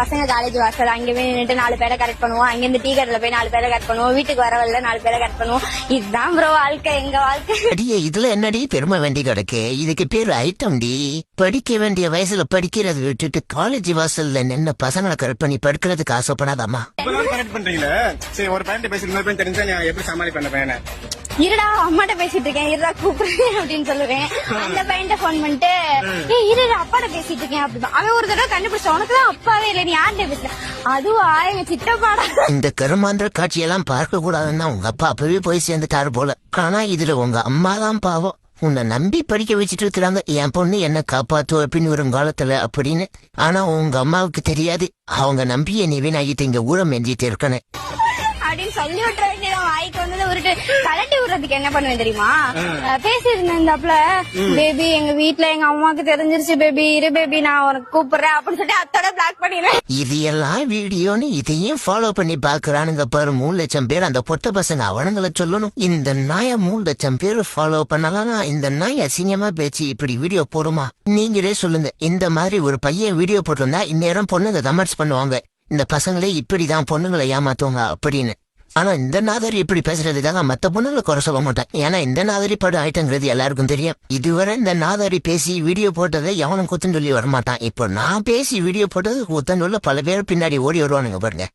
பசங்க காலேஜ் வாசல் அங்கே போய் நின்றுட்டு 4 பேரை கரெக்ட் பண்ணுவோம், அங்கிருந்து டீ கடையில போய் 4 பேரை கரெக்ட் பண்ணுவோம், வீட்டுக்கு வரவல்ல 4 பேரை கரெக்ட் பண்ணுவோம். இதுதான் ப்ரோ வாழ்க்கை, எங்க வாழ்க்கை. அடியே இதுல என்னடி பெருமை வேண்டி கிடக்கு? இதுக்கு பேரு ஐட்டம் டி. படிக்க வேண்டிய வயசுல படிக்கிறது விட்டுட்டு காலேஜ் வாசல்ல நின்று பசங்களை கரெக்ட் பண்ணி படுக்கிறதுக்கு ஆசைப்படாதாமா? கரெக்ட் பண்றீங்களா? சரி, ஒரு பையன் பேசி இன்னொரு பையன் தெரிஞ்சா நான் எப்படி சமாளிப்பேன் பையனை? இருடா அம்மாட்ட பேசிட்டு இருக்கேன், இருடா கூப்பிடுறேன் அப்படின்னு சொல்லுவேன். அந்த பையன்ட்ட போன் பண்ணிட்டு இருடா அப்பாட்ட பேசிட்டு இருக்கேன் அப்படிதான். அவன் ஒரு தடவை கண்டுபிடிச்சா, உனக்குதான் அப்பாவே இல்லை, நீ யார்கிட்ட பேசுற? அதுவா எங்க சித்தப்பாடா. இந்த கருமாந்திர காட்சியெல்லாம் பார்க்க கூடாதுன்னா உங்க அப்பா அப்பவே போய் சேர்ந்துட்டாரு போல. ஆனா இதுல உங்க அம்மா தான் பாவம். உன்னை நம்பி படிக்க வச்சுட்டு இருக்கிறாங்க, என் பொண்ணு என்ன காப்பாத்துவ அப்படின்னு வரும் காலத்துல அப்படின்னு. ஆனா உங்க அம்மாவுக்கு தெரியாது, அவங்க நம்பிய நீ வீணாகிட்டு இங்க ஊரம் எஞ்சிட்டு இருக்கணும் அப்படின்னு சொல்லி விட்டுற வேண்டியதான். வாய்க்கு வந்ததை உருட்டு கலட்டி விடுறதுக்கு என்ன பண்ணுவேன் தெரியுமா? பேசியிருந்தாப்ல, பேபி எங்க வீட்டுல எங்க அம்மாவுக்கு தெரிஞ்சிருச்சு பேபி, இரு பேபி நான் உனக்கு கூப்பிடுறேன் அப்படின்னு சொல்லிட்டு அத்தோட பிளாக் பண்ணிடுறேன். இது எல்லாம் வீடியோன்னு இதையும் ஃபாலோ பண்ணி பாக்குறானுங்க பாரு 3 லட்சம் பேர். அந்த பொட்ட பசங்க அவனுங்களை சொல்லணும், இந்த நாய 3 லட்சம் பேர் ஃபாலோ பண்ணலாம். இந்த நாய் அசிங்கமா பேச்சு இப்படி வீடியோ போடுமா? நீங்களே சொல்லுங்க, இந்த மாதிரி ஒரு பையன் வீடியோ போட்டிருந்தா இந்நேரம் பொண்ணுங்க கமெண்ட்ஸ் பண்ணுவாங்க, இந்த பசங்களே இப்படிதான் பொண்ணுங்களை ஏமாத்துவாங்க அப்படின்னு. ஆனா இந்த நாதரி இப்படி பேசுறதுக்காக மத்த பொண்ணுங்களை குறை சொல்ல மாட்டேன். ஏன்னா இந்த நாதரி படம் ஆயிட்டங்கிறது எல்லாருக்கும் தெரியும். இதுவரை இந்த நாதரி பேசி வீடியோ போட்டதை எவனும் குத்தம் சொல்லி வரமாட்டான். இப்போ நான் பேசி வீடியோ போட்டது குத்தம் சொல்ல பல பேர் பின்னாடி ஓடி வருவானுங்க பாருங்க.